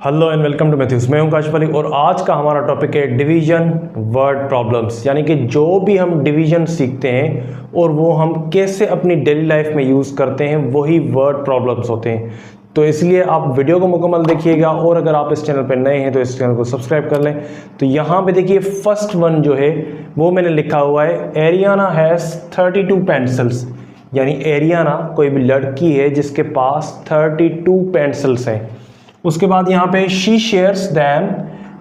Hello and welcome to Mathews. मैं हूं काशिफ अली और आज का हमारा टॉपिक है डिवीजन वर्ड प्रॉब्लम्स। यानी कि जो भी हम डिवीजन सीखते हैं और वो हम कैसे अपनी डेली लाइफ में यूज़ करते हैं वही वर्ड प्रॉब्लम्स होते हैं। तो इसलिए आप वीडियो को मुकम्मल देखिएगा और अगर आप इस चैनल पर नए हैं तो इस चैनल को सब्सक्राइब कर लें। तो यहाँ पे देखिए फर्स्ट वन जो है वो मैंने लिखा हुआ है, एरियाना हैज़ 32 पेंसिल्स। यानी एरियाना कोई भी लड़की है जिसके पास 32 पेंसिल्स हैं। उसके बाद यहाँ पे she shares them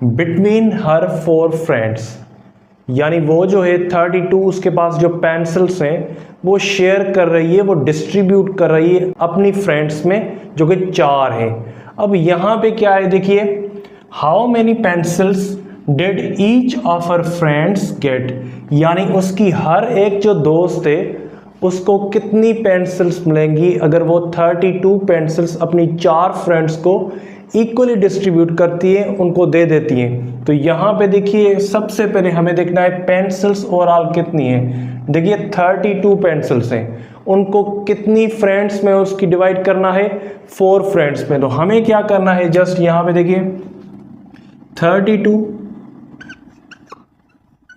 between her 4 friends. यानी वो जो है 32 उसके पास जो पेंसिल्स हैं वो शेयर कर रही है, वो डिस्ट्रीब्यूट कर रही है अपनी फ्रेंड्स में जो कि 4 हैं। अब यहाँ पे क्या है देखिए, how many pencils did each of her friends gate. यानी उसकी हर एक जो दोस्त है उसको कितनी पेंसिल्स मिलेंगी अगर वो 32 पेंसिल्स अपनी 4 फ्रेंड्स को इक्वली डिस्ट्रीब्यूट करती है, उनको दे देती हैं। तो यहाँ पे देखिए सबसे पहले हमें देखना है पेंसिल्स ओवरऑल कितनी है। देखिए 32 पेंसिल्स हैं, उनको कितनी फ्रेंड्स में उसकी डिवाइड करना है, 4 फ्रेंड्स में। तो हमें क्या करना है, जस्ट यहाँ पे देखिए 32,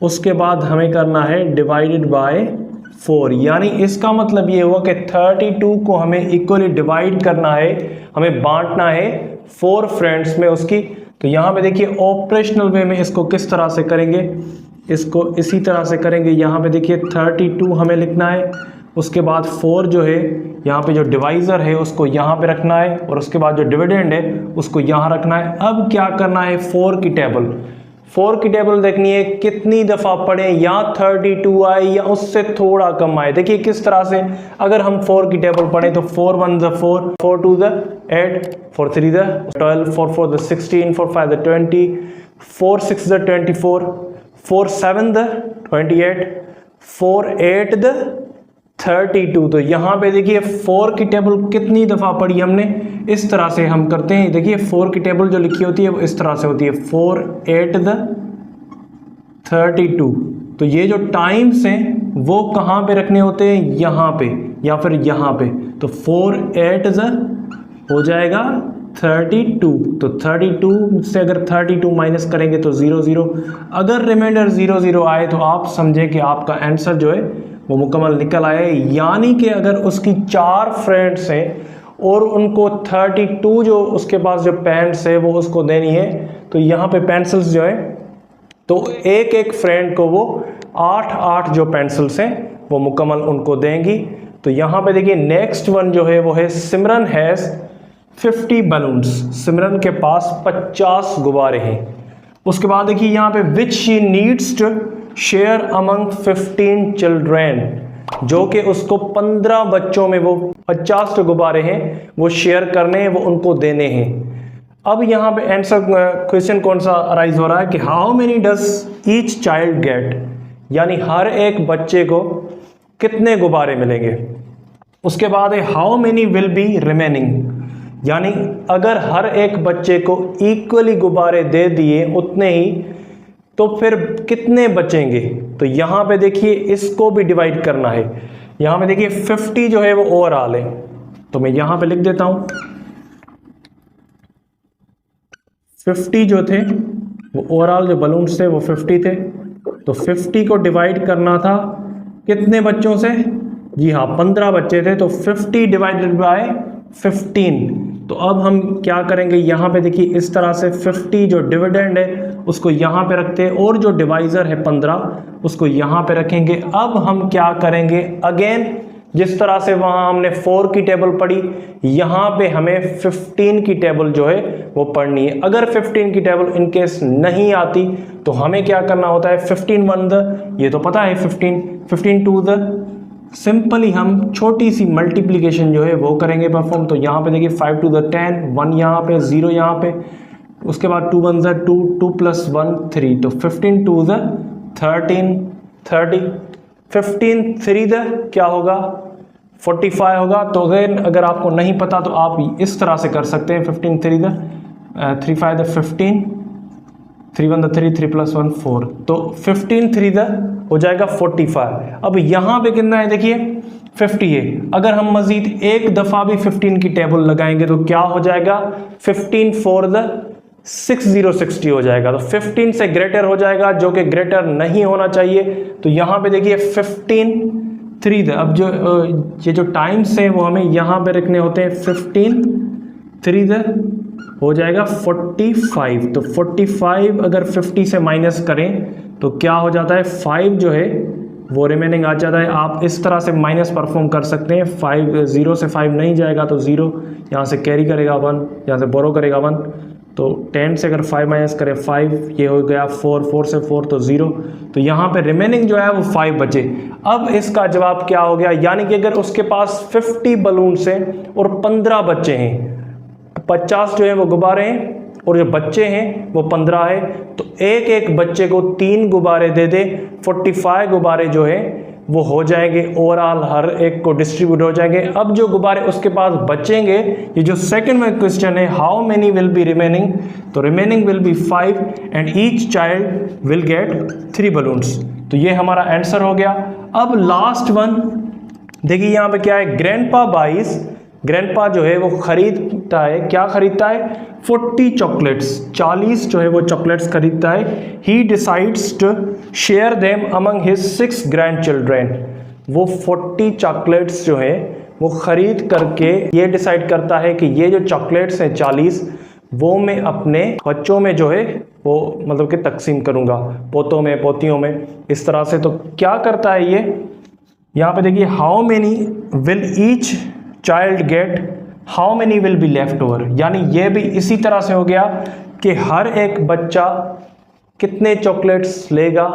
उसके बाद हमें करना है डिवाइडेड बाय 4। यानी इसका मतलब ये हुआ कि 32 को हमें इक्वली डिवाइड करना है, हमें बांटना है 4 फ्रेंड्स में उसकी। तो यहाँ पे देखिए ऑपरेशनल वे में इसको किस तरह से करेंगे, इसको इसी तरह से करेंगे। यहाँ पे देखिए 32 हमें लिखना है, उसके बाद 4 जो है यहाँ पे जो डिवाइज़र है उसको यहाँ पे रखना है और उसके बाद जो डिविडेंड है उसको यहाँ रखना है। अब क्या करना है, 4 की टेबल देखनी है कितनी दफ़ा पढ़े, या 32 आए या उससे थोड़ा कम आए। देखिए किस तरह से, अगर हम 4 की टेबल पढ़ें तो 4 1 ज़ 4, 4 2 ज़ 8, 4 3 ज़ 12, 4 4 ज़ 16, 4 5 ज़ 20, 4 6 ज़ 24, 4 7 ज़ 28, 4 8 ज़ 32। तो यहाँ पे देखिए 4 की टेबल कितनी दफ़ा पढ़ी हमने, इस तरह से हम करते हैं। देखिए 4 की टेबल जो लिखी होती है वो इस तरह से होती है, 4 8 ज़ 32। तो ये जो टाइम्स हैं वो कहाँ पे रखने होते हैं, यहाँ पे या फिर यहाँ पे। तो 4 8 ज़ हो जाएगा 32। तो 32 से अगर 32 माइनस करेंगे तो 0 0। अगर रिमाइंडर 0 0 आए तो आप समझें कि आपका आंसर जो है वो मुकम्मल निकल आया है। यानी कि अगर उसकी 4 फ्रेंड्स हैं और उनको 32 जो उसके पास जो पेन्स है वो उसको देनी है, तो यहाँ पे पेंसिल्स जो है तो एक एक फ्रेंड को वो 8 जो पेंसिल्स हैं वो मुकम्मल उनको देंगी। तो यहाँ पे देखिए नेक्स्ट वन जो है वो है सिमरन हैज़ 50 बलून्स। सिमरन के पास 50 गुब्बारे हैं। उसके बाद देखिए यहाँ पे which she needs to share among 15 children, जो कि उसको 15 बच्चों में वो 50 गुब्बारे हैं वो शेयर करने हैं, वो उनको देने हैं। अब यहाँ पे आंसर क्वेश्चन कौन सा अराइज हो रहा है कि how many does each child gate. यानी हर एक बच्चे को कितने गुब्बारे मिलेंगे। उसके बाद है how many will be remaining. यानी अगर हर एक बच्चे को इक्वली गुब्बारे दे दिए उतने ही, तो फिर कितने बचेंगे। तो यहाँ पे देखिए इसको भी डिवाइड करना है। यहाँ पे देखिए 50 जो है वो ओवरऑल है, तो मैं यहाँ पे लिख देता हूँ 50 जो थे वो ओवरऑल जो बलून्स थे वो 50 थे। तो 50 को डिवाइड करना था कितने बच्चों से, जी हाँ 15 बच्चे थे। तो 50 डिवाइडेड बाय 15। तो अब हम क्या करेंगे, यहाँ पे देखिए इस तरह से 50 जो डिविडेंड है उसको यहाँ पे रखते हैं और जो डिवाइज़र है 15 उसको यहाँ पे रखेंगे। अब हम क्या करेंगे, अगेन जिस तरह से वहाँ हमने 4 की टेबल पढ़ी, यहाँ पे हमें 15 की टेबल जो है वो पढ़नी है। अगर 15 की टेबल इनकेस नहीं आती तो हमें क्या करना होता है, 15 1 द, ये तो पता है 15 2 द, सिंपली हम छोटी सी मल्टीप्लिकेशन जो है वो करेंगे परफॉर्म। तो यहाँ पे देखिए 5 2 द 10, 1 यहाँ पे, 0 यहाँ पे, उसके बाद 2 1 द 2, 2 + 1 3। तो 15 2 द 13 30, 15 3 द क्या होगा 45 होगा। तो अगर आपको नहीं पता तो आप इस तरह से कर सकते हैं, 15 3 द 3 5 द 15, 3 1 द 3, 3 + 1 4। तो 15 3 द हो जाएगा 45। अब यहाँ पे कितना है देखिए 50 है। अगर हम मजीद एक दफ़ा भी 15 की टेबल लगाएंगे तो क्या हो जाएगा 15 4 द 6060 हो जाएगा। तो 15 से ग्रेटर हो जाएगा, जो कि ग्रेटर नहीं होना चाहिए। तो यहाँ पे देखिए 15 3 अब जो ये जो टाइम्स हैं वो हमें यहाँ पे रखने होते हैं। 15 3 हो जाएगा 45। तो 45 अगर 50 से माइनस करें तो क्या हो जाता है, 5 जो है वो रिमेनिंग आ जाता है। आप इस तरह से माइनस परफॉर्म कर सकते हैं। 5 0 से 5 नहीं जाएगा तो 0, यहाँ से कैरी करेगा 1, यहाँ से बोरो करेगा 1। तो 10 से अगर 5 माइनस करें 5, ये हो गया 4, 4 से 4 तो 0। तो यहाँ पे रिमेनिंग जो है वो 5 बचे। अब इसका जवाब क्या हो गया, यानी कि अगर उसके पास 50 बलून्स हैं और 15 बच्चे हैं, 50 जो है वो गुब्बारे हैं और जो बच्चे हैं वो 15 है, तो एक एक बच्चे को 3 गुब्बारे दे दे, 45 गुब्बारे जो है वो हो जाएंगे, ओवरऑल हर एक को डिस्ट्रीब्यूट हो जाएंगे। अब जो गुब्बारे उसके पास बचेंगे, ये जो सेकंड में क्वेश्चन है, how many will be remaining, तो remaining will be 5 and each child will get 3 balloons. तो ये हमारा आंसर हो गया। अब लास्ट वन देखिए, यहाँ पे क्या है, ग्रैंडपा बाइज, ग्रैंडपा जो है वो खरीदता है, क्या खरीदता है, 40 चॉकलेट्स, 40 जो है वो चॉकलेट्स खरीदता है। He decides to share them among his 6 grandchildren. वो 40 चॉकलेट्स जो है वो खरीद करके ये डिसाइड करता है कि ये जो चॉकलेट्स हैं 40, वो मैं अपने बच्चों में जो है वो मतलब कि तकसीम करूँगा, पोतों में, पोतियों में, इस तरह से। तो क्या करता है ये, यहाँ पे देखिए, how many will each child gate, how many will be left over, यानी ये भी इसी तरह से हो गया कि हर एक बच्चा कितने चॉकलेट्स लेगा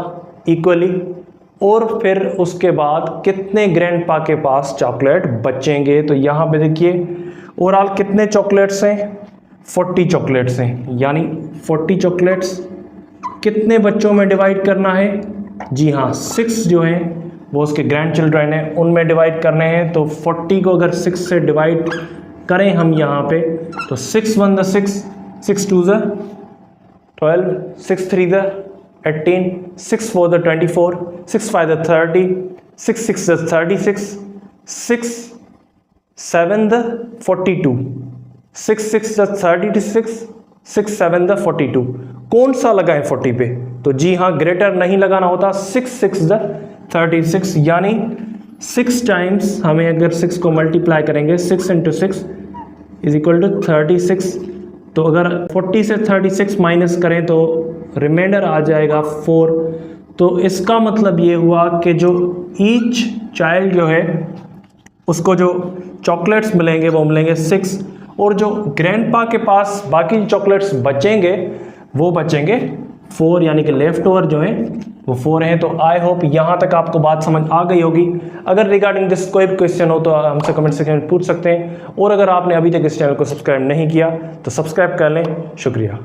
इक्वली, और फिर उसके बाद कितने ग्रैंडपा के पास चॉकलेट बचेंगे। तो यहाँ पे देखिए ओवरऑल कितने चॉकलेट्स हैं, 40 चॉकलेट्स हैं, यानी 40 चॉकलेट्स कितने बच्चों में डिवाइड करना है, जी हाँ 6 जो हैं वो उसके ग्रैंड चिल्ड्रन हैं उनमें डिवाइड करने हैं। तो 40 को अगर 6 से डिवाइड करें हम यहाँ पे, तो 6 1 the 6, 6 2 the 12, 6 3 the 18, 6 4 the 24, 6 5 the 30, 6 6 the 36, 6 7 the 42, 6 6 the 36, 6 7 the 42। कौन सा लगाएं 40 पे, तो जी हाँ ग्रेटर नहीं लगाना होता, 6 6 द 36, यानी 6 टाइम्स हमें अगर 6 को मल्टीप्लाई करेंगे, 6 इंटू 6 इज इक्वल टू 36। तो अगर 40 से 36 माइनस करें तो रिमाइंडर आ जाएगा 4। तो इसका मतलब ये हुआ कि जो ईच चाइल्ड जो है उसको जो चॉकलेट्स मिलेंगे वो मिलेंगे 6, और जो ग्रैंडपा के पास बाकी चॉकलेट्स बचेंगे वो बचेंगे 4, यानी कि लेफ्ट ओवर जो है वो 4 हैं। तो आई होप यहाँ तक आपको बात समझ आ गई होगी। अगर रिगार्डिंग दिस कोई भी क्वेश्चन हो तो हमसे कमेंट सेक्शन में पूछ सकते हैं, और अगर आपने अभी तक इस चैनल को सब्सक्राइब नहीं किया तो सब्सक्राइब कर लें। शुक्रिया।